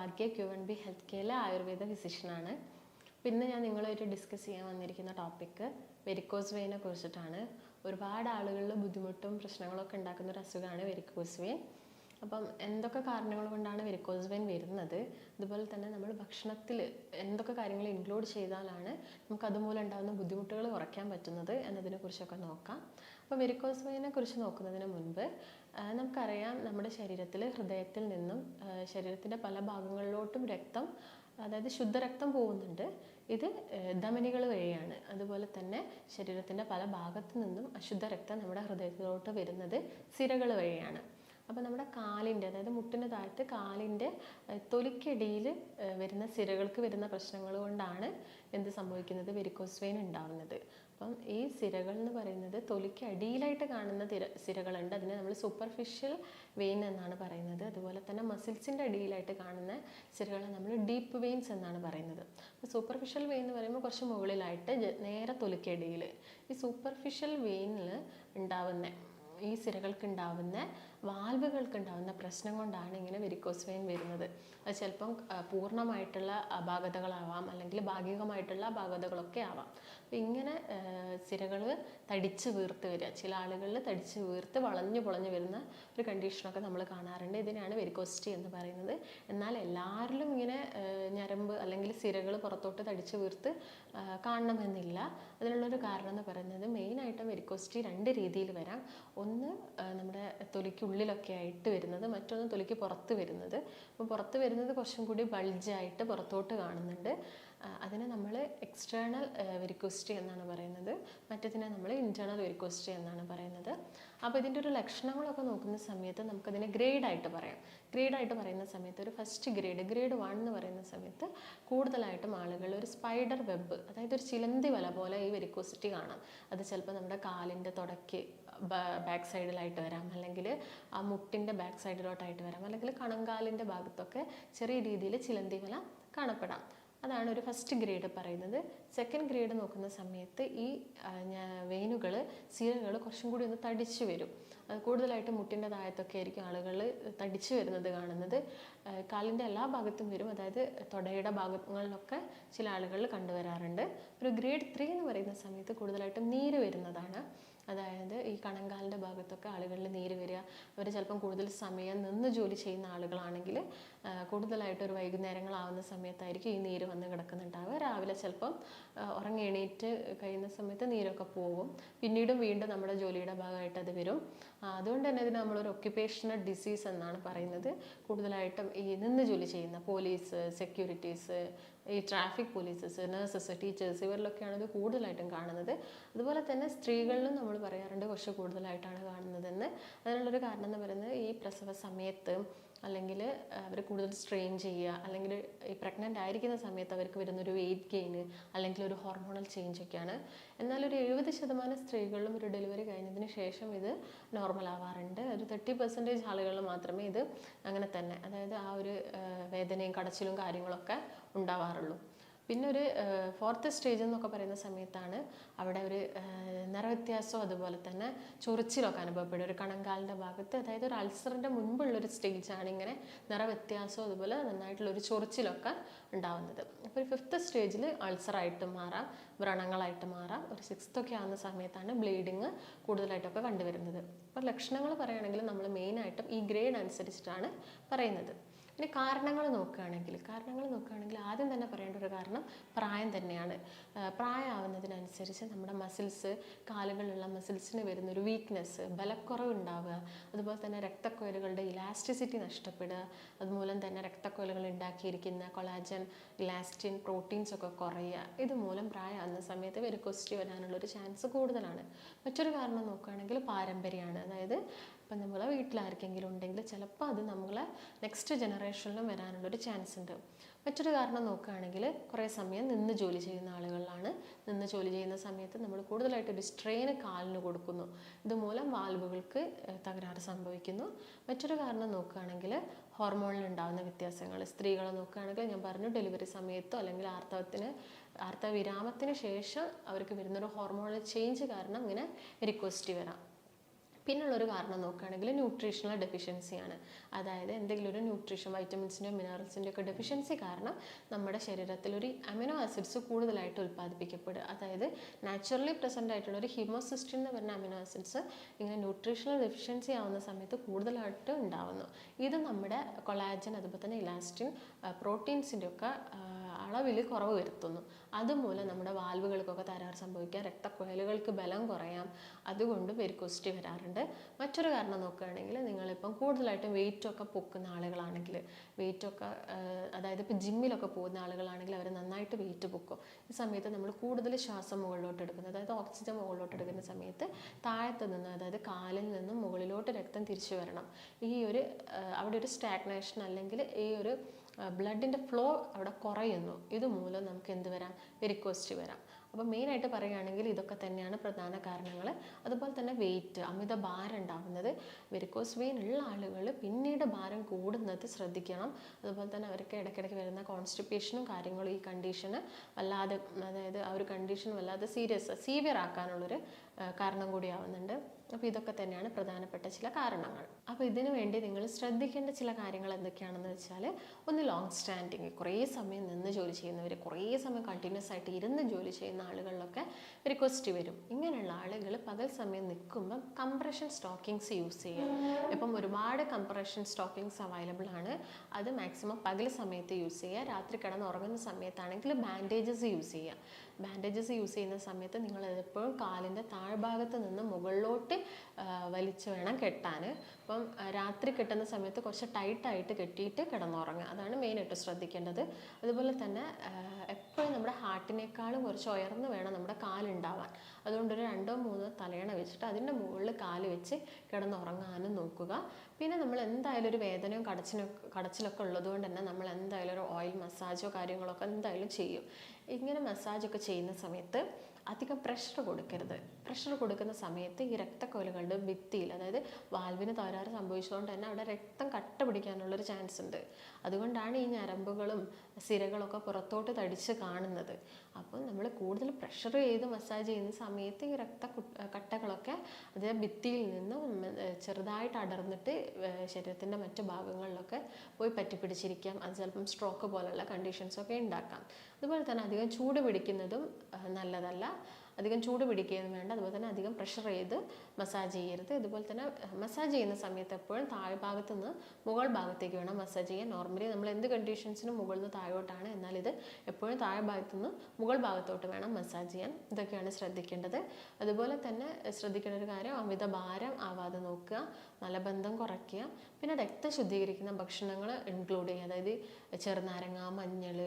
ഭാഗ്യ Q&B health കെയറിലെ Ayurveda ഫിസിഷ്യനാണ്. പിന്നെ ഞാൻ നിങ്ങളുമായിട്ട് ഡിസ്കസ് ചെയ്യാൻ വന്നിരിക്കുന്ന ടോപ്പിക്ക് വെരിക്കോസ് വെയിനെ കുറിച്ചിട്ടാണ്. ഒരുപാട് ആളുകളിൽ ബുദ്ധിമുട്ടും പ്രശ്നങ്ങളൊക്കെ ഉണ്ടാക്കുന്ന ഒരു അസുഖമാണ് വെരിക്കോസ് വെയിൻ. അപ്പം എന്തൊക്കെ കാരണങ്ങൾ കൊണ്ടാണ് വെരിക്കോസ് വെയിൻ വരുന്നത്, അതുപോലെ തന്നെ നമ്മൾ ഭക്ഷണത്തിൽ എന്തൊക്കെ കാര്യങ്ങൾ ഇൻക്ലൂഡ് ചെയ്താലാണ് നമുക്ക് അതുമൂലം ഉണ്ടാകുന്ന ബുദ്ധിമുട്ടുകൾ കുറയ്ക്കാൻ പറ്റുന്നത് എന്നതിനെക്കുറിച്ചൊക്കെ നോക്കാം. അപ്പോൾ വെരിക്കോസ് വെയിനെ കുറിച്ച് നോക്കുന്നതിന് മുൻപ് നമുക്കറിയാം, നമ്മുടെ ശരീരത്തിൽ ഹൃദയത്തിൽ നിന്നും ശരീരത്തിൻ്റെ പല ഭാഗങ്ങളിലോട്ടും രക്തം, അതായത് ശുദ്ധരക്തം പോകുന്നുണ്ട്. ഇത് ധമനികൾ വഴിയാണ്. അതുപോലെ തന്നെ ശരീരത്തിൻ്റെ പല ഭാഗത്തു നിന്നും അശുദ്ധ രക്തം നമ്മുടെ ഹൃദയത്തിലോട്ട് വരുന്നത് സിരകൾ വഴിയാണ്. അപ്പോൾ നമ്മുടെ കാലിൻ്റെ, അതായത് മുട്ടിന് താഴത്ത് കാലിൻ്റെ തൊലിക്കടിയിൽ വരുന്ന സിരകൾക്ക് വരുന്ന പ്രശ്നങ്ങൾ കൊണ്ടാണ് എന്ത് സംഭവിക്കുന്നത്, വെരിക്കോസ് വെയിൻ ഉണ്ടാവുന്നത്. അപ്പം ഈ സിരകൾ എന്ന് പറയുന്നത് തൊലിക്ക് അടിയിലായിട്ട് കാണുന്ന സിരകളുണ്ട്, അതിനെ നമ്മൾ സൂപ്പർഫിഷ്യൽ വെയിൻ എന്നാണ് പറയുന്നത്. അതുപോലെ തന്നെ മസിൽസിൻ്റെ അടിയിലായിട്ട് കാണുന്ന സിരകളെ നമ്മൾ ഡീപ്പ് വെയിൻസ് എന്നാണ് പറയുന്നത്. അപ്പോൾ സൂപ്പർഫിഷ്യൽ വെയിൻ എന്ന് പറയുമ്പോൾ കുറച്ച് മുകളിലായിട്ട് നേരെ തൊലിക്കടിയിൽ ഈ സൂപ്പർഫിഷ്യൽ വെയിനിൽ ഉണ്ടാവുന്ന ഈ സിരകൾക്ക് ഉണ്ടാവുന്ന വാൽവുകൾക്ക് ഉണ്ടാവുന്ന പ്രശ്നം കൊണ്ടാണ് ഇങ്ങനെ വെരിക്കോസ് വെയിൻ വരുന്നത്. അത് ചിലപ്പം പൂർണ്ണമായിട്ടുള്ള അപാകതകളാവാം, അല്ലെങ്കിൽ ഭാഗികമായിട്ടുള്ള അപാകതകളൊക്കെ ആവാം. അപ്പം ഇങ്ങനെ സിരകൾ തടിച്ച് വീർത്ത് വരിക, ചില ആളുകളിൽ തടിച്ച് വീർത്ത് വളഞ്ഞു പൊളഞ്ഞു വരുന്ന ഒരു കണ്ടീഷനൊക്കെ നമ്മൾ കാണാറുണ്ട്. ഇതിനാണ് വെരിക്കോസിറ്റി എന്ന് പറയുന്നത്. എന്നാൽ എല്ലാവരിലും ഇങ്ങനെ ഞരമ്പ് അല്ലെങ്കിൽ സിരകൾ പുറത്തോട്ട് തടിച്ച് വീർത്ത് കാണണമെന്നില്ല. അതിനുള്ളൊരു കാരണം എന്ന് പറയുന്നത് മെയിനായിട്ടും വെരിക്കോസിറ്റി രണ്ട് രീതിയിൽ വരാം. ഒന്ന് നമ്മുടെ തൊലിക്കുള്ളിലൊക്കെ ആയിട്ട് വരുന്നത്, മറ്റൊന്ന് തൊലിക്ക് പുറത്ത് വരുന്നത്. അപ്പോൾ പുറത്ത് വരുന്നത് കുറച്ചും കൂടി ബൾജായിട്ട് പുറത്തോട്ട് കാണുന്നുണ്ട്. അതിനെ നമ്മൾ എക്സ്റ്റേണൽ വെരിക്കോസിറ്റി എന്നാണ് പറയുന്നത്, മറ്റതിനെ നമ്മൾ ഇൻറ്റേർണൽ വെരിക്കോസിറ്റി എന്നാണ് പറയുന്നത്. അപ്പോൾ ഇതിൻ്റെ ഒരു ലക്ഷണങ്ങളൊക്കെ നോക്കുന്ന സമയത്ത് നമുക്കതിനെ ഗ്രേഡായിട്ട് പറയാം. ഗ്രേഡായിട്ട് പറയുന്ന സമയത്ത് ഒരു ഫസ്റ്റ് ഗ്രേഡ് 1 എന്ന് പറയുന്ന സമയത്ത് കൂടുതലായിട്ടും ആളുകൾ ഒരു സ്പൈഡർ വെബ്, അതായത് ഒരു ചിലന്തി വല പോലെ ഈ വെരിക്കോസിറ്റി കാണാം. അത് ചിലപ്പോൾ നമ്മുടെ കാലിൻ്റെ തുടയ്ക്ക് ബാക്ക് സൈഡിലായിട്ട് വരാം, അല്ലെങ്കിൽ ആ മുട്ടിൻ്റെ ബാക്ക് സൈഡിലോട്ടായിട്ട് വരാം, അല്ലെങ്കിൽ കണങ്കാലിൻ്റെ ഭാഗത്തൊക്കെ ചെറിയ രീതിയിൽ ചിലന്തി വല കാണപ്പെടാം. അതാണ് ഒരു ഫസ്റ്റ് ഗ്രേഡ് പറയുന്നത്. സെക്കൻഡ് ഗ്രേഡ് നോക്കുന്ന സമയത്ത് ഈ വെയിനുകൾ, സിരകൾ കുറച്ചും കൂടി ഒന്ന് തടിച്ചു വരും. അത് കൂടുതലായിട്ട് മുട്ടിൻ്റെ താഴത്തൊക്കെ ആയിരിക്കും ആളുകൾ തടിച്ചു വരുന്നത് കാണുന്നത്. കാലിൻ്റെ എല്ലാ ഭാഗത്തും വരും, അതായത് തൊടയുടെ ഭാഗങ്ങളിലൊക്കെ ചില ആളുകളിൽ കണ്ടുവരാറുണ്ട്. ഒരു ഗ്രേഡ് 3 എന്ന് പറയുന്ന സമയത്ത് കൂടുതലായിട്ടും നീര് വരുന്നതാണ്. അതായത് ഈ കണങ്കാലിൻ്റെ ഭാഗത്തൊക്കെ ആളുകളിൽ നീര് വരിക, അവർ ചിലപ്പം കൂടുതൽ സമയം നിന്ന് ജോലി ചെയ്യുന്ന ആളുകളാണെങ്കിൽ കൂടുതലായിട്ട് ഒരു വൈകുന്നേരങ്ങളാവുന്ന സമയത്തായിരിക്കും ഈ നീര് വന്ന് കിടക്കുന്നുണ്ടാവുക. രാവിലെ ചിലപ്പം ഉറങ്ങി എണീറ്റ് കഴിയുന്ന സമയത്ത് നീരൊക്കെ പോകും, പിന്നീടും വീണ്ടും നമ്മുടെ ജോലിയുടെ ഭാഗമായിട്ട് അത് വരും. അതുകൊണ്ട് തന്നെ ഇതിന് നമ്മളൊരു ഒക്യുപ്പേഷണൽ ഡിസീസ് എന്നാണ് പറയുന്നത്. കൂടുതലായിട്ടും ഈ നിന്ന് ജോലി ചെയ്യുന്ന പോലീസ്, സെക്യൂരിറ്റീസ്, ഈ ട്രാഫിക് പോലീസസ്, നഴ്സസ്, ടീച്ചേഴ്സ്, ഇവരിലൊക്കെയാണ് ഇത് കൂടുതലായിട്ടും കാണുന്നത്. അതുപോലെ തന്നെ സ്ത്രീകളിലും നമ്മൾ പറയാറുണ്ട് കുറച്ച് കൂടുതലായിട്ടാണ് കാണുന്നതെന്ന്. അതിനുള്ളൊരു കാരണം എന്ന് പറയുന്നത് ഈ പ്രസവ സമയത്ത്, അല്ലെങ്കിൽ അവർ കൂടുതൽ സ്ട്രെയിൻ ചെയ്യുക, അല്ലെങ്കിൽ ഈ പ്രഗ്നൻ്റ് ആയിരിക്കുന്ന സമയത്ത് അവർക്ക് വരുന്നൊരു വെയിറ്റ് ഗെയിന്, അല്ലെങ്കിൽ ഒരു ഹോർമോണൽ ചേഞ്ച് ഒക്കെയാണ്. എന്നാൽ ഒരു 70% സ്ത്രീകളിലും ഒരു ഡെലിവറി കഴിഞ്ഞതിന് ശേഷം ഇത് നോർമൽ ആവാറുണ്ട്. ഒരു 30% ആളുകളിൽ മാത്രമേ ഇത് അങ്ങനെ തന്നെ, അതായത് ആ ഒരു വേദനയും കടച്ചിലും കാര്യങ്ങളൊക്കെ ഉണ്ടാവാറുള്ളൂ. പിന്നെ ഒരു 4th സ്റ്റേജ് എന്നൊക്കെ പറയുന്ന സമയത്താണ് അവിടെ ഒരു നിറവ്യത്യാസം, അതുപോലെ തന്നെ ചൊറിച്ചിലൊക്കെ അനുഭവപ്പെടും ഒരു കണങ്കാലിൻ്റെ ഭാഗത്ത്. അതായത് ഒരു അൾസറിൻ്റെ മുൻപുള്ളൊരു സ്റ്റേജാണ് ഇങ്ങനെ നിറവ്യത്യാസവും അതുപോലെ നന്നായിട്ടുള്ളൊരു ചൊറിച്ചിലൊക്കെ ഉണ്ടാവുന്നത്. അപ്പോൾ ഒരു 5th സ്റ്റേജിൽ അൾസറായിട്ട് മാറാം, വ്രണങ്ങളായിട്ട് മാറാം. ഒരു 6th ഒക്കെ ആവുന്ന സമയത്താണ് ബ്ലീഡിങ് കൂടുതലായിട്ടൊക്കെ കണ്ടുവരുന്നത്. അപ്പോൾ ലക്ഷണങ്ങൾ പറയുകയാണെങ്കിൽ നമ്മൾ മെയിനായിട്ടും ഈ ഗ്രേഡ് അനുസരിച്ചിട്ടാണ് പറയുന്നത്. ഇനി കാരണങ്ങൾ നോക്കുകയാണെങ്കിൽ ആദ്യം തന്നെ പറയേണ്ട ഒരു കാരണം പ്രായം തന്നെയാണ്. പ്രായമാവുന്നതിനനുസരിച്ച് നമ്മുടെ മസിൽസ്, കാലുകളിലുള്ള മസിൽസിന് വരുന്നൊരു വീക്ക്നെസ്, ബലക്കുറവ് ഉണ്ടാവുക, അതുപോലെ തന്നെ രക്തക്കൊയലുകളുടെ ഇലാസ്റ്റിസിറ്റി നഷ്ടപ്പെടുക, അതുമൂലം തന്നെ രക്തക്കൊയലുകൾ ഉണ്ടാക്കിയിരിക്കുന്ന കൊളാജൻ, ഇലാസ്റ്റിൻ, പ്രോട്ടീൻസ് ഒക്കെ കുറയുക. ഇതുമൂലം പ്രായമാകുന്ന സമയത്ത് വെരിക്കോസിറ്റി വരാനുള്ളൊരു ചാൻസ് കൂടുതലാണ്. മറ്റൊരു കാരണം നോക്കുകയാണെങ്കിൽ പാരമ്പര്യമാണ്. അതായത് ഇപ്പം നമ്മളെ വീട്ടിലാർക്കെങ്കിലും ഉണ്ടെങ്കിൽ ചിലപ്പോൾ അത് നമ്മളെ നെക്സ്റ്റ് ജനറേഷനിലും വരാനുള്ളൊരു ചാൻസ് ഉണ്ട്. മറ്റൊരു കാരണം നോക്കുകയാണെങ്കിൽ കുറേ സമയം നിന്ന് ജോലി ചെയ്യുന്ന ആളുകളിലാണ്. നിന്ന് ജോലി ചെയ്യുന്ന സമയത്ത് നമ്മൾ കൂടുതലായിട്ടൊരു സ്ട്രെയിന് കാലിന് കൊടുക്കുന്നു. ഇതുമൂലം വാൽവുകൾക്ക് തകരാറ് സംഭവിക്കുന്നു. മറ്റൊരു കാരണം നോക്കുകയാണെങ്കിൽ ഹോർമോണിൽ ഉണ്ടാകുന്ന വ്യത്യാസങ്ങൾ. സ്ത്രീകളെ നോക്കുകയാണെങ്കിൽ ഞാൻ പറഞ്ഞു, ഡെലിവറി സമയത്തോ അല്ലെങ്കിൽ ആർത്തവവിരാമത്തിന് ശേഷം അവർക്ക് വരുന്നൊരു ഹോർമോണൽ ചേഞ്ച് കാരണം ഇങ്ങനെ വെരിക്കോസിറ്റി വരാം. പിന്നുള്ളൊരു കാരണം നോക്കുകയാണെങ്കിൽ ന്യൂട്രീഷണൽ ഡെഫിഷ്യൻസിയാണ്. അതായത് എന്തെങ്കിലും ഒരു ന്യൂട്രീഷൻ, വൈറ്റമിൻസിൻ്റെയോ മിനറൽസിൻ്റെയോ ഒക്കെ ഡെഫിഷ്യൻസി കാരണം നമ്മുടെ ശരീരത്തിൽ ഒരു അമിനോ ആസിഡ്സ് കൂടുതലായിട്ട് ഉൽപ്പാദിപ്പിക്കപ്പെടുക. അതായത് നാച്ചുറലി പ്രസൻ്റ് ആയിട്ടുള്ള ഒരു ഹിമോസിസ്റ്റിൻ എന്ന് പറഞ്ഞ അമിനോ ആസിഡ്സ് ഇങ്ങനെ ന്യൂട്രീഷണൽ ഡെഫിഷ്യൻസി ആവുന്ന സമയത്ത് കൂടുതലായിട്ട് ഉണ്ടാവുന്നു. ഇത് നമ്മുടെ കൊളാജൻ, അതുപോലെ തന്നെ ഇലാസ്റ്റിൻ, പ്രോട്ടീൻസിൻ്റെ ഒക്കെ അളവിൽ കുറവ് വരുത്തുന്നു. അതുമൂലം നമ്മുടെ വാൽവുകൾക്കൊക്കെ തകരാറ് സംഭവിക്കാം, രക്തക്കുഴലുകൾക്ക് ബലം കുറയാം, അതുകൊണ്ട് വെരിക്കോസിറ്റി വരാറുണ്ട്. മറ്റൊരു കാരണം നോക്കുകയാണെങ്കിൽ നിങ്ങളിപ്പം കൂടുതലായിട്ടും വെയിറ്റൊക്കെ പൊക്കുന്ന ആളുകളാണെങ്കിൽ, വെയിറ്റൊക്കെ അതായത് ഇപ്പോൾ ജിമ്മിലൊക്കെ പോകുന്ന ആളുകളാണെങ്കിൽ അവർ നന്നായിട്ട് വെയിറ്റ് പൊക്കും. ഈ സമയത്ത് നമ്മൾ കൂടുതൽ ശ്വാസം മുകളിലോട്ട് എടുക്കുന്നത്, അതായത് ഓക്സിജൻ മുകളിലോട്ട് എടുക്കുന്ന സമയത്ത് താഴത്ത് നിന്ന്, അതായത് കാലിൽ നിന്നും മുകളിലോട്ട് രക്തം തിരിച്ചു വരണം. ഈ ഒരു അവിടെ ഒരു സ്റ്റാഗ്നേഷൻ അല്ലെങ്കിൽ ഈ ഒരു ബ്ലഡിൻ്റെ ഫ്ലോ അവിടെ കുറയുന്നു. ഇതുമൂലം നമുക്ക് എന്ത് വരാം? വെരിക്കോസിറ്റി വരാം. അപ്പോൾ മെയിനായിട്ട് പറയുകയാണെങ്കിൽ ഇതൊക്കെ തന്നെയാണ് പ്രധാന കാരണങ്ങൾ. അതുപോലെ തന്നെ വെയിറ്റ്, അമിത ഭാരം ഉണ്ടാകുന്നത്, വെരിക്കോസ് വെയിൻ ഉള്ള ആളുകൾ പിന്നീട് ഭാരം കൂടുന്നത് ശ്രദ്ധിക്കണം. അതുപോലെ തന്നെ അവർക്ക് ഇടയ്ക്കിടയ്ക്ക് വരുന്ന കോൺസ്റ്റിപ്പേഷനും കാര്യങ്ങളും ഈ കണ്ടീഷന് വല്ലാതെ, അതായത് ആ ഒരു കണ്ടീഷൻ വല്ലാതെ സീവിയർ ആക്കാനുള്ളൊരു കാരണം കൂടിയാവുന്നുണ്ട്. അപ്പോൾ ഇതൊക്കെ തന്നെയാണ് പ്രധാനപ്പെട്ട ചില കാരണങ്ങൾ. അപ്പോൾ ഇതിനു വേണ്ടി നിങ്ങൾ ശ്രദ്ധിക്കേണ്ട ചില കാര്യങ്ങൾ എന്തൊക്കെയാണെന്ന് വെച്ചാൽ, ഒന്ന് ലോങ് സ്റ്റാൻഡിങ്, കുറേ സമയം നിന്ന് ജോലി ചെയ്യുന്നവർ, കുറേ സമയം കണ്ടിന്യൂസ് ആയിട്ട് ഇരുന്ന് ജോലി ചെയ്യുന്ന ആളുകളിലൊക്കെ വെരിക്കോസിറ്റി വരും. ഇങ്ങനെയുള്ള ആളുകൾ പകൽ സമയം നിൽക്കുമ്പം കംപ്രഷൻ സ്റ്റോക്കിങ്സ് യൂസ് ചെയ്യുക. ഇപ്പം ഒരുപാട് കംപ്രഷൻ സ്റ്റോക്കിങ്സ് അവൈലബിൾ ആണ്. അത് മാക്സിമം പകൽ സമയത്ത് യൂസ് ചെയ്യുക. രാത്രി കിടന്ന് ഉറങ്ങുന്ന സമയത്താണെങ്കിൽ ബാൻഡേജസ് യൂസ് ചെയ്യുക. ബാൻഡേജസ് യൂസ് ചെയ്യുന്ന സമയത്ത് നിങ്ങൾ എപ്പോഴും കാലിൻ്റെ താഴ്ഭാഗത്ത് നിന്ന് മുകളിലോട്ട് വലിച്ച് വേണം കെട്ടാൻ. അപ്പം രാത്രി കെട്ടുന്ന സമയത്ത് കുറച്ച് ടൈറ്റായിട്ട് കെട്ടിയിട്ട് കിടന്നുറങ്ങുക. അതാണ് മെയിനായിട്ട് ശ്രദ്ധിക്കേണ്ടത്. അതുപോലെ തന്നെ എപ്പോഴും നമ്മുടെ ഹാർട്ടിനേക്കാളും കുറച്ച് ഉയർന്ന് വേണം നമ്മുടെ കാലുണ്ടാവാൻ. അതുകൊണ്ടൊരു 2-3 തലയണ വെച്ചിട്ട് അതിൻ്റെ മുകളിൽ കാല് വെച്ച് കിടന്നുറങ്ങാനും നോക്കുക. പിന്നെ നമ്മൾ എന്തായാലും ഒരു വേദനയും കടച്ചിലൊക്കെ ഉള്ളതുകൊണ്ട് തന്നെ നമ്മൾ എന്തായാലും ഒരു ഓയിൽ മസാജോ കാര്യങ്ങളൊക്കെ എന്തായാലും ചെയ്യും. ഇങ്ങനെ മസാജൊക്കെ ചെയ്യുന്ന സമയത്ത് അധികം പ്രഷർ കൊടുക്കരുത്. പ്രഷർ കൊടുക്കുന്ന സമയത്ത് ഈ രക്തക്കൊലകളുടെ ഭിത്തിയിൽ, അതായത് വാൽവിന് തകരാറ് സംഭവിച്ചതുകൊണ്ട് തന്നെ അവിടെ രക്തം കട്ട പിടിക്കാനുള്ളൊരു ചാൻസ് ഉണ്ട്. അതുകൊണ്ടാണ് ഈ ഞരമ്പുകളും സിരകളൊക്കെ പുറത്തോട്ട് തടിച്ച് കാണുന്നത്. അപ്പോൾ നമ്മൾ കൂടുതൽ പ്രഷർ ചെയ്ത് മസാജ് ചെയ്യുന്ന സമയത്ത് ഈ കട്ടകളൊക്കെ അത് ഭിത്തിയിൽ നിന്ന് ചെറുതായിട്ട് അടർന്നിട്ട് ശരീരത്തിൻ്റെ മറ്റു ഭാഗങ്ങളിലൊക്കെ പോയി പറ്റിപ്പിടിച്ചിരിക്കാം. അത് ചിലപ്പം സ്ട്രോക്ക് പോലുള്ള കണ്ടീഷൻസൊക്കെ ഉണ്ടാക്കാം. അതുപോലെ തന്നെ അധികം ചൂട് പിടിക്കുന്നതും നല്ലതല്ല. അധികം ചൂട് പിടിക്കുകയൊന്നും വേണ്ട. അതുപോലെ തന്നെ അധികം പ്രഷർ ചെയ്ത് മസാജ് ചെയ്യരുത്. ഇതുപോലെ തന്നെ മസാജ് ചെയ്യുന്ന സമയത്ത് എപ്പോഴും താഴ്ഭാഗത്ത് നിന്ന് മുകൾ ഭാഗത്തേക്ക് വേണം മസാജ് ചെയ്യാൻ. നോർമലി നമ്മൾ എന്ത് കണ്ടീഷൻസിനും മുകളിൽ നിന്ന് താഴോട്ടാണ്, എന്നാൽ ഇത് എപ്പോഴും താഴ്ഭാഗത്ത് നിന്ന് മുകൾ ഭാഗത്തോട്ട് വേണം മസാജ് ചെയ്യാൻ. ഇതൊക്കെയാണ് ശ്രദ്ധിക്കേണ്ടത്. അതുപോലെ തന്നെ ശ്രദ്ധിക്കേണ്ട ഒരു കാര്യം, അമിത ഭാരം ആവാതെ നോക്കുക, മലബന്ധം കുറയ്ക്കുക, പിന്നെ രക്തം ശുദ്ധീകരിക്കുന്ന ഭക്ഷണങ്ങൾ ഇൻക്ലൂഡ് ചെയ്യുക. അതായത് ചെറുനാരങ്ങ, മഞ്ഞൾ,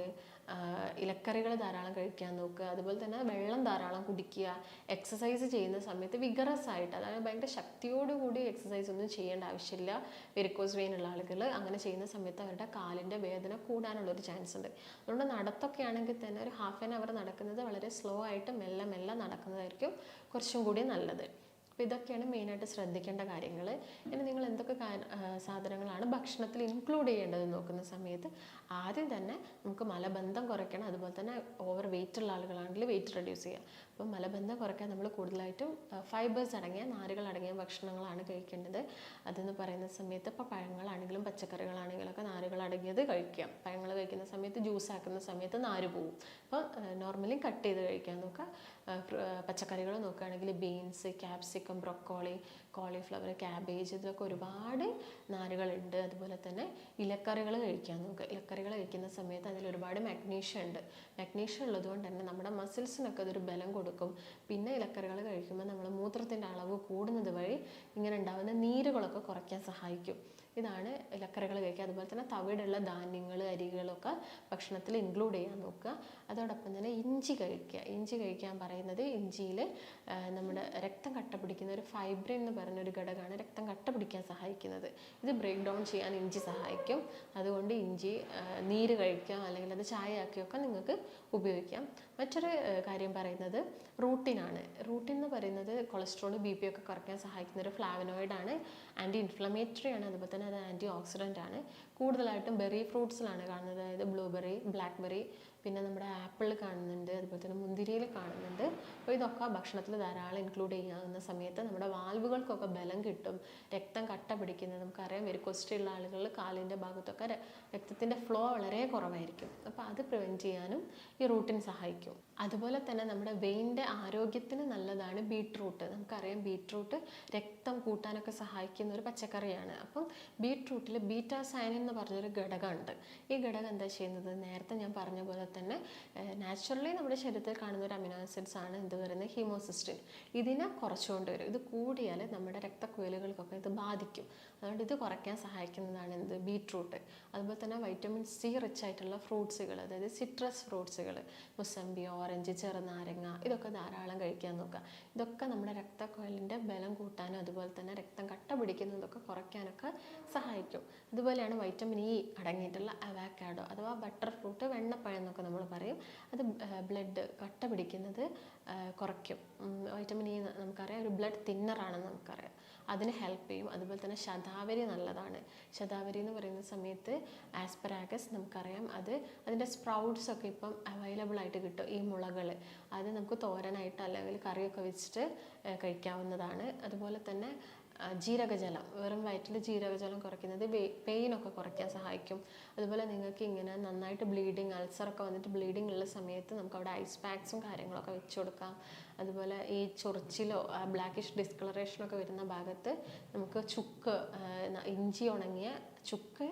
ഇലക്കറികൾ ധാരാളം കഴിക്കാൻ നോക്കുക. അതുപോലെ തന്നെ വെള്ളം ധാരാളം കുടിക്കുക. എക്സസൈസ് ചെയ്യുന്ന സമയത്ത് വിഗറസ് ആയിട്ട്, അതായത് ഭയങ്കര ശക്തിയോടുകൂടി എക്സസൈസ് ഒന്നും ചെയ്യേണ്ട ആവശ്യമില്ല. വെരിക്കോസ് വെയിൻ ഉള്ള ആളുകൾ അങ്ങനെ ചെയ്യുന്ന സമയത്ത് അവരുടെ കാലിൻ്റെ വേദന കൂടാനുള്ളൊരു ചാൻസ് ഉണ്ട്. അതുകൊണ്ട് നടത്തൊക്കെ ആണെങ്കിൽ തന്നെ ഒരു ഹാഫ് ആൻ അവർ നടക്കുന്നത് വളരെ സ്ലോ ആയിട്ട് മെല്ലെ മെല്ലെ നടക്കുന്നതായിരിക്കും കുറച്ചും കൂടി നല്ലത്. അപ്പോൾ ഇതൊക്കെയാണ് മെയിനായിട്ട് ശ്രദ്ധിക്കേണ്ട കാര്യങ്ങൾ. ഇനി നിങ്ങൾ എന്തൊക്കെ സാധനങ്ങളാണ് ഭക്ഷണത്തിൽ ഇൻക്ലൂഡ് ചെയ്യേണ്ടത് നോക്കുന്ന സമയത്ത് ആദ്യം തന്നെ നമുക്ക് മലബന്ധം കുറയ്ക്കണം. അതുപോലെ തന്നെ ഓവർ വെയിറ്റ് ഉള്ള ആളുകളാണെങ്കിൽ വെയിറ്റ് റെഡ്യൂസ് ചെയ്യുക. അപ്പം മലബന്ധം കുറയ്ക്കാൻ നമ്മൾ കൂടുതലായിട്ടും ഫൈബേഴ്സ് അടങ്ങിയ, നാരുകൾ അടങ്ങിയ ഭക്ഷണങ്ങളാണ് കഴിക്കേണ്ടത്. അതെന്ന് പറയുന്ന സമയത്ത് ഇപ്പോൾ പഴങ്ങളാണെങ്കിലും പച്ചക്കറികളാണെങ്കിലും ഒക്കെ നാരുകൾ അടങ്ങിയത് കഴിക്കാം. പഴങ്ങൾ കഴിക്കുന്ന സമയത്ത് ജ്യൂസ് ആക്കുന്ന സമയത്ത് നാര് പോവും. അപ്പോൾ നോർമലി കട്ട് ചെയ്ത് കഴിക്കാൻ നോക്കുക. പച്ചക്കറികൾ നോക്കുകയാണെങ്കിൽ beans, capsicum, broccoli, cauliflower, cabbage, ഇതിലൊക്കെ ഒരുപാട് നാരുകളുണ്ട്. അതുപോലെ തന്നെ ഇലക്കറികൾ കഴിക്കാൻ നോക്കുക. ഇലക്കറികൾ കഴിക്കുന്ന സമയത്ത് അതിൽ ഒരുപാട് മാഗ്നീഷ്യം ഉണ്ട്. മാഗ്നീഷ്യം ഉള്ളതുകൊണ്ട് തന്നെ നമ്മുടെ മസിൽസിനൊക്കെ അതൊരു ബലം കൊടുക്കും. പിന്നെ ഇലക്കറികൾ കഴിക്കുമ്പോൾ നമ്മൾ മൂത്രത്തിൻ്റെ അളവ് കൂടുന്നത് വഴി ഇങ്ങനെ ഉണ്ടാകുന്ന നീരുകളൊക്കെ കുറയ്ക്കാൻ സഹായിക്കും. ഇതാണ് ഇലക്കറികൾ കഴിക്കുക. അതുപോലെ തന്നെ തവിടുള്ള ധാന്യങ്ങൾ, അരികളൊക്കെ ഭക്ഷണത്തിൽ ഇൻക്ലൂഡ് ചെയ്യാൻ നോക്കുക. അതോടൊപ്പം തന്നെ ഇഞ്ചി കഴിക്കുക. ഇഞ്ചി കഴിക്കാൻ പറയുന്നത്, ഇഞ്ചിയിൽ നമ്മുടെ രക്തം കട്ട പിടിക്കുന്ന ഒരു ഫൈബ്രിൻ എന്ന് പറഞ്ഞൊരു ഘടകമാണ് രക്തം കട്ട പിടിക്കാൻ സഹായിക്കുന്നത്. ഇത് ബ്രേക്ക് ഡൗൺ ചെയ്യാൻ ഇഞ്ചി സഹായിക്കും. അതുകൊണ്ട് ഇഞ്ചി നീര് കഴിക്കാം, അല്ലെങ്കിൽ അത് ചായയാക്കിയൊക്കെ നിങ്ങൾക്ക് ഉപയോഗിക്കാം. മറ്റൊരു കാര്യം പറയുന്നത് റൂട്ടിനാണ്. റൂട്ടിൻ എന്ന് പറയുന്നത് കൊളസ്ട്രോൾ, BP ഒക്കെ കുറയ്ക്കാൻ സഹായിക്കുന്ന ഒരു ഫ്ലാവനോയിഡാണ്. ആൻറ്റി ഇൻഫ്ലമേറ്ററി ആണ്. അതുപോലെ തന്നെ അത് ആൻറ്റി ഓക്സിഡൻ്റ് ആണ്. കൂടുതലായിട്ടും ബെറി ഫ്രൂട്ട്സിലാണ് കാണുന്നത്. അതായത് ബ്ലൂബെറി, ബ്ലാക്ക്ബെറി, പിന്നെ നമ്മുടെ ആപ്പിളിൽ കാണുന്നുണ്ട്, അതുപോലെ തന്നെ മുന്തിരിയിൽ കാണുന്നുണ്ട്. അപ്പോൾ ഇതൊക്കെ ഭക്ഷണത്തിൽ ധാരാളം ഇൻക്ലൂഡ് ചെയ്യാവുന്ന സമയത്ത് നമ്മുടെ വാൽവുകൾക്കൊക്കെ ബലം കിട്ടും, രക്തം കട്ട പിടിക്കുന്നത് നമുക്കറിയാം. വെരിക്കോസിറ്റി ഉള്ള ആളുകളിൽ കാലിൻ്റെ ഭാഗത്തൊക്കെ രക്തത്തിൻ്റെ ഫ്ലോ വളരെ കുറവായിരിക്കും. അപ്പോൾ അത് പ്രിവെൻറ്റ് ചെയ്യാനും ഈ റൂട്ടിൻ സഹായിക്കും. അതുപോലെ തന്നെ നമ്മുടെ വെയിൻ്റെ ആരോഗ്യത്തിന് നല്ലതാണ് ബീട്രൂട്ട്. നമുക്കറിയാം ബീട്രൂട്ട് രക്തം കൂട്ടാനൊക്കെ സഹായിക്കുന്ന ഒരു പച്ചക്കറിയാണ്. അപ്പം ബീട്രൂട്ടിൽ ബീറ്റാ സയനിൻ എന്ന് പറഞ്ഞൊരു ഘടകമുണ്ട്. ഈ ഘടകം എന്താ ചെയ്യുന്നത്, നേരത്തെ ഞാൻ പറഞ്ഞ പോലെ തന്നെ നാച്ചുറലി നമ്മുടെ ശരീരത്തിൽ കാണുന്ന ഒരു അമിനോ ആസിഡ്സ് ആണ് എന്ത് പറയുന്നത്, ഹീമോസിസ്റ്റിൻ. ഇതിനെ കുറച്ചുകൊണ്ട് വരും. ഇത് കൂടിയാൽ നമ്മുടെ രക്തക്കുഴലുകൾക്കൊക്കെ ഇത് ബാധിക്കും. അതുകൊണ്ട് ഇത് കുറയ്ക്കാൻ സഹായിക്കുന്നതാണ് എന്ത്, ബീട്രൂട്ട്. അതുപോലെ തന്നെ വൈറ്റമിൻ സി റിച്ച് ആയിട്ടുള്ള ഫ്രൂട്ട്സുകൾ, അതായത് സിട്രസ് ഫ്രൂട്ട്സുകൾ, മുസമ്പി, ഓറഞ്ച്, ചെറുനാരങ്ങ, ഇതൊക്കെ ധാരാളം കഴിക്കാൻ നോക്കുക. ഇതൊക്കെ നമ്മുടെ രക്തക്കുഴലിൻ്റെ ബലം കൂട്ടാനും അതുപോലെ തന്നെ രക്തം കട്ട പിടിക്കുന്നതൊക്കെ കുറയ്ക്കാനൊക്കെ സഹായിക്കും. അതുപോലെയാണ് വൈറ്റമിൻ ഇ അടങ്ങിയിട്ടുള്ള അവക്കാഡോ അഥവാ ബട്ടർ ഫ്രൂട്ട്, വെണ്ണപ്പഴം എന്നൊക്കെ നമ്മൾ പറയും. അത് ബ്ലഡ് കട്ട പിടിക്കുന്നത് കുറയ്ക്കും. വൈറ്റമിൻ ഇ നമുക്കറിയാം ഒരു ബ്ലഡ് തിന്നറാണെന്ന് നമുക്കറിയാം, അതിന് ഹെൽപ്പ് ചെയ്യും. അതുപോലെ തന്നെ ശതാവരി നല്ലതാണ്. ശതാവരി എന്ന് പറയുന്ന സമയത്ത് ആസ്പരാഗസ് നമുക്കറിയാം, അതിൻ്റെ സ്പ്രൗട്ട്സ് ഒക്കെ ഇപ്പം അവൈലബിൾ ആയിട്ട് കിട്ടും. ഈ മുളകൾ അത് നമുക്ക് തോരനായിട്ട് അല്ലെങ്കിൽ കറിയൊക്കെ വെച്ചിട്ട് കഴിക്കാവുന്നതാണ്. അതുപോലെ തന്നെ ജീരകജലം, വെറും വയറ്റിൽ ജീരകജലം കുറയ്ക്കുന്നത് പെയിനൊക്കെ കുറയ്ക്കാൻ സഹായിക്കും. അതുപോലെ നിങ്ങൾക്ക് ഇങ്ങനെ നന്നായിട്ട് ബ്ലീഡിങ്, അൾസറൊക്കെ വന്നിട്ട് ബ്ലീഡിങ് ഉള്ള സമയത്ത് നമുക്ക് അവിടെ ഐസ് പാക്സും കാര്യങ്ങളൊക്കെ വെച്ച് കൊടുക്കാം. അതുപോലെ ഈ ചൊറിച്ചിലോ ബ്ലാക്കിഷ് ഡിസ്കളറേഷനൊക്കെ വരുന്ന ഭാഗത്ത് നമുക്ക് ചുക്ക്, ഇഞ്ചി ഉണങ്ങിയ ചുക്ക്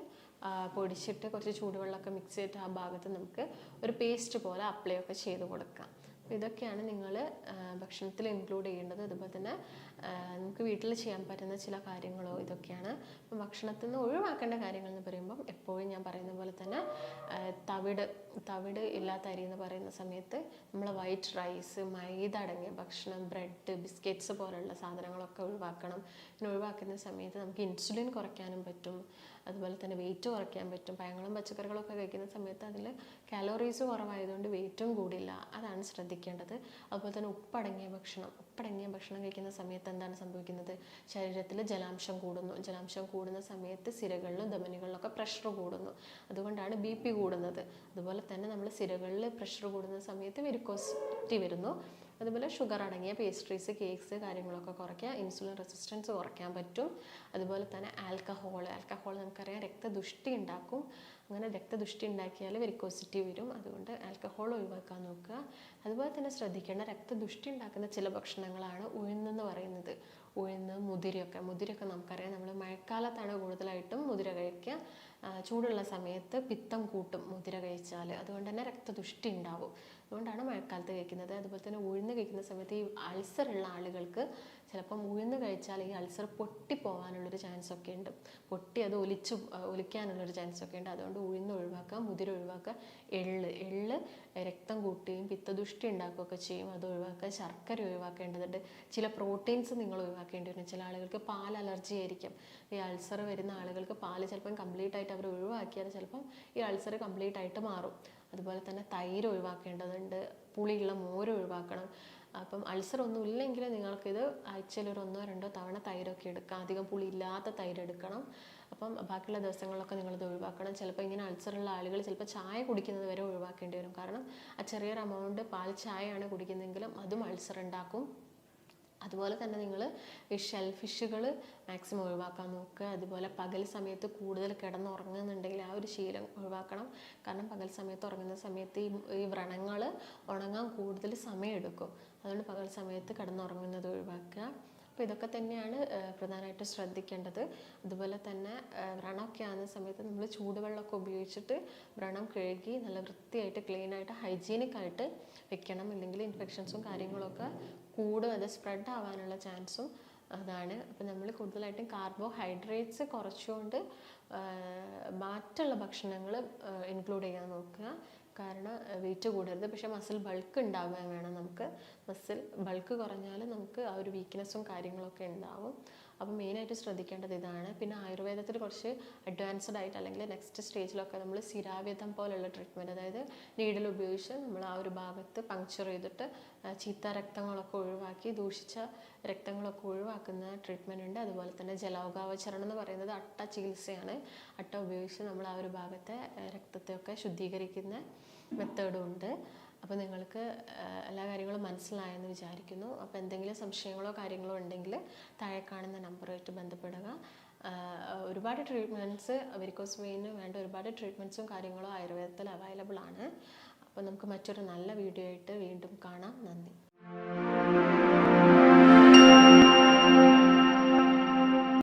പൊടിച്ചിട്ട് കുറച്ച് ചൂടുവെള്ളമൊക്കെ മിക്സ് ചെയ്തിട്ട് ആ ഭാഗത്ത് നമുക്ക് ഒരു പേസ്റ്റ് പോലെ അപ്ലൈ ഒക്കെ ചെയ്ത് കൊടുക്കാം. ഇതൊക്കെയാണ് നിങ്ങൾ ഭക്ഷണത്തിൽ ഇൻക്ലൂഡ് ചെയ്യേണ്ടത്. അതുപോലെ തന്നെ നമുക്ക് വീട്ടിൽ ചെയ്യാൻ പറ്റുന്ന ചില കാര്യങ്ങളോ ഇതൊക്കെയാണ്. അപ്പം ഭക്ഷണത്തിൽ നിന്ന് ഒഴിവാക്കേണ്ട കാര്യങ്ങൾ എന്ന് പറയുമ്പം എപ്പോഴും ഞാൻ പറയുന്ന പോലെ തന്നെ തവിട് ഇല്ലാത്ത അരി എന്ന് പറയുന്ന സമയത്ത് നമ്മൾ വൈറ്റ് റൈസ്, മൈദ അടങ്ങിയ ഭക്ഷണം, ബ്രെഡ്, ബിസ്ക്കറ്റ്സ് പോലുള്ള സാധനങ്ങളൊക്കെ ഒഴിവാക്കണം. പിന്നെ ഒഴിവാക്കുന്ന സമയത്ത് നമുക്ക് ഇൻസുലിൻ കുറയ്ക്കാനും പറ്റും. അതുപോലെ തന്നെ വെയിറ്റ് കുറയ്ക്കാൻ പറ്റും. പഴങ്ങളും പച്ചക്കറികളൊക്കെ കഴിക്കുന്ന സമയത്ത് അതിൽ കാലോറീസ് കുറവായതുകൊണ്ട് വെയിറ്റും കൂടില്ല, അതാണ് ശ്രദ്ധിക്കേണ്ടത്. അതുപോലെ തന്നെ ഉപ്പടങ്ങിയ ഭക്ഷണം കഴിക്കുന്ന സമയത്ത് എന്താണ് സംഭവിക്കുന്നത്, ശരീരത്തിൽ ജലാംശം കൂടുന്നു. ജലാംശം കൂടുന്ന സമയത്ത് സിരകളിലും ധമനികളിലൊക്കെ പ്രഷർ കൂടുന്നു, അതുകൊണ്ടാണ് BP കൂടുന്നത്. അതുപോലെ തന്നെ നമ്മൾ സിരകളിൽ പ്രഷർ കൂടുന്ന സമയത്ത് വെരിക്കോസിറ്റി വരുന്നു. അതുപോലെ ഷുഗർ അടങ്ങിയ പേസ്ട്രീസ്, കേക്ക്സ് കാര്യങ്ങളൊക്കെ കുറയ്ക്കുക. ഇൻസുലിൻ റെസിസ്റ്റൻസ് കുറയ്ക്കാൻ പറ്റും. അതുപോലെ തന്നെ ആൽക്കഹോൾ നമുക്കറിയാം രക്തദുഷ്ടി ഉണ്ടാക്കും. അങ്ങനെ രക്തദുഷ്ടി ഉണ്ടാക്കിയാൽ വെരിക്കോസിറ്റി വരും. അതുകൊണ്ട് ആൽക്കഹോൾ ഒഴിവാക്കാൻ നോക്കുക. അതുപോലെ തന്നെ ശ്രദ്ധിക്കേണ്ട രക്തദുഷ്ടി ഉണ്ടാക്കുന്ന ചില ഭക്ഷണങ്ങളാണ് ഉഴുന്നെന്ന് പറയുന്നത്. ഉഴുന്ന്, മുതിരയൊക്കെ നമുക്കറിയാം, നമ്മൾ മഴക്കാലത്താണ് കൂടുതലായിട്ടും മുതിര കഴിക്കുക. ചൂടുള്ള സമയത്ത് പിത്തം കൂട്ടും മുതിര കഴിച്ചാൽ, അതുകൊണ്ട് തന്നെ രക്തദുഷ്ടി ഉണ്ടാവും. അതുകൊണ്ടാണ് മഴക്കാലത്ത് കഴിക്കുന്നത്. അതുപോലെ തന്നെ ഉഴുന്ന് കഴിക്കുന്ന സമയത്ത് ഈ അൾസർ ഉള്ള ആളുകൾക്ക് ചിലപ്പം ഉഴുന്ന് കഴിച്ചാൽ ഈ അൾസർ പൊട്ടിപ്പോകാനുള്ളൊരു ചാൻസ് ഒക്കെ ഉണ്ട്. അത് ഒലിക്കാനുള്ളൊരു ചാൻസ് ഒക്കെ ഉണ്ട്. അതുകൊണ്ട് ഉഴുന്ന് ഒഴിവാക്കുക, മുതിര ഒഴിവാക്കുക. എള്ള് രക്തം കൂട്ടുകയും പിത്തദുഷ്ടി ഉണ്ടാക്കുകയൊക്കെ ചെയ്യും, അത് ഒഴിവാക്കുക. ശർക്കര ഒഴിവാക്കേണ്ടതുണ്ട്. ചില പ്രോട്ടീൻസ് നിങ്ങൾ ഒഴിവാക്കേണ്ടി വരും. ചില ആളുകൾക്ക് പാൽ അലർജി ആയിരിക്കും. ഈ അൾസർ വരുന്ന ആളുകൾക്ക് പാൽ ചിലപ്പം കംപ്ലീറ്റ് ആയിട്ട് അവർ ഒഴിവാക്കിയാൽ ചിലപ്പം ഈ അൾസർ കംപ്ലീറ്റ് ആയിട്ട് മാറും. അതുപോലെ തന്നെ തൈര് ഒഴിവാക്കേണ്ടതുണ്ട്. പുളിയുള്ള മോര് ഒഴിവാക്കണം. അപ്പം അൾസർ ഒന്നും ഇല്ലെങ്കിൽ നിങ്ങൾക്കിത് ആഴ്ചയിൽ ഒരു 1-2 തവണ തൈരൊക്കെ എടുക്കാം. അധികം പുളി ഇല്ലാത്ത തൈര് എടുക്കണം. അപ്പം ബാക്കിയുള്ള ദിവസങ്ങളിലൊക്കെ നിങ്ങളിത് ഒഴിവാക്കണം. ചിലപ്പോൾ ഇങ്ങനെ അൾസറുള്ള ആളുകൾ ചിലപ്പോൾ ചായ കുടിക്കുന്നത് വരെ ഒഴിവാക്കേണ്ടി വരും. കാരണം ആ ചെറിയൊരു എമൗണ്ട് പാൽ ചായയാണ് കുടിക്കുന്നതെങ്കിലും അതും അൾസർ ഉണ്ടാക്കും. അതുപോലെ തന്നെ നിങ്ങൾ ഈ ഷെൽഫിഷുകൾ മാക്സിമം ഒഴിവാക്കാൻ നോക്കുക. അതുപോലെ പകൽ സമയത്ത് കൂടുതൽ കിടന്നുറങ്ങുന്നുണ്ടെങ്കിൽ ആ ഒരു ശീലം ഒഴിവാക്കണം. കാരണം പകൽ സമയത്ത് ഉറങ്ങുന്ന സമയത്ത് ഈ വ്രണങ്ങൾ ഉണങ്ങാൻ കൂടുതൽ സമയമെടുക്കും. അതുകൊണ്ട് പകൽ സമയത്ത് കിടന്നുറങ്ങുന്നത് ഒഴിവാക്കുക. അപ്പോൾ ഇതൊക്കെ തന്നെയാണ് പ്രധാനമായിട്ട് ശ്രദ്ധിക്കേണ്ടത്. അതുപോലെ തന്നെ വ്രണമൊക്കെ ആകുന്ന സമയത്ത് നമ്മൾ ചൂടുവെള്ളമൊക്കെ ഉപയോഗിച്ചിട്ട് വ്രണം കഴുകി നല്ല വൃത്തിയായിട്ട് ക്ലീനായിട്ട് ഹൈജീനിക് ആയിട്ട് വെക്കണം. ഇല്ലെങ്കിൽ ഇൻഫെക്ഷൻസും കാര്യങ്ങളൊക്കെ കൂടും, അത് സ്പ്രെഡ് ആവാനുള്ള ചാൻസും അതാണ്. അപ്പോൾ നമ്മൾ കൂടുതലായിട്ടും കാർബോഹൈഡ്രേറ്റ്സ് കുറച്ചുകൊണ്ട് മറ്റുള്ള ഭക്ഷണങ്ങൾ ഇൻക്ലൂഡ് ചെയ്യാൻ നോക്കുക. കാരണം വെയിറ്റ് കൂടരുത്. പക്ഷേ മസിൽ ബൾക്ക് ഉണ്ടാവുകയും വേണം. നമുക്ക് മസിൽ ബൾക്ക് കുറഞ്ഞാൽ നമുക്ക് ആ ഒരു വീക്ക്നെസ്സും കാര്യങ്ങളൊക്കെ ഉണ്ടാവും. അപ്പോൾ മെയിനായിട്ട് ശ്രദ്ധിക്കേണ്ടത് ഇതാണ്. പിന്നെ ആയുർവേദത്തിൽ കുറച്ച് അഡ്വാൻസ്ഡ് ആയിട്ട് അല്ലെങ്കിൽ നെക്സ്റ്റ് സ്റ്റേജിലൊക്കെ നമ്മൾ സിരാവ്യതം പോലുള്ള ട്രീറ്റ്മെൻറ്റ്, അതായത് നീഡിൽ ഉപയോഗിച്ച് നമ്മൾ ആ ഒരു ഭാഗത്ത് പങ്ക്ചർ ചെയ്തിട്ട് ചീത്ത രക്തങ്ങളൊക്കെ ഒഴിവാക്കി ദൂഷിച്ച രക്തങ്ങളൊക്കെ ഒഴിവാക്കുന്ന ട്രീറ്റ്മെൻറ്റ് ഉണ്ട്. അതുപോലെ തന്നെ ജലൗകാവചരണം എന്ന് പറയുന്നത് അട്ട ചികിത്സയാണ്. അട്ട ഉപയോഗിച്ച് നമ്മൾ ആ ഒരു ഭാഗത്തെ രക്തത്തെയൊക്കെ ശുദ്ധീകരിക്കുന്ന മെത്തേഡും ഉണ്ട്. അപ്പോൾ നിങ്ങൾക്ക് എല്ലാ കാര്യങ്ങളും മനസ്സിലായെന്ന് വിചാരിക്കുന്നു. അപ്പോൾ എന്തെങ്കിലും സംശയങ്ങളോ കാര്യങ്ങളോ ഉണ്ടെങ്കിൽ താഴെ കാണുന്ന നമ്പറുമായിട്ട് ബന്ധപ്പെടുക. ഒരുപാട് ട്രീറ്റ്മെൻറ്റ്സ് വെരിക്കോസ് വെയിന് വേണ്ട ഒരുപാട് ട്രീറ്റ്മെൻറ്റ്സും കാര്യങ്ങളും ആയുർവേദത്തിൽ അവൈലബിൾ ആണ്. അപ്പോൾ നമുക്ക് മറ്റൊരു നല്ല വീഡിയോ ആയിട്ട് വീണ്ടും കാണാം. നന്ദി.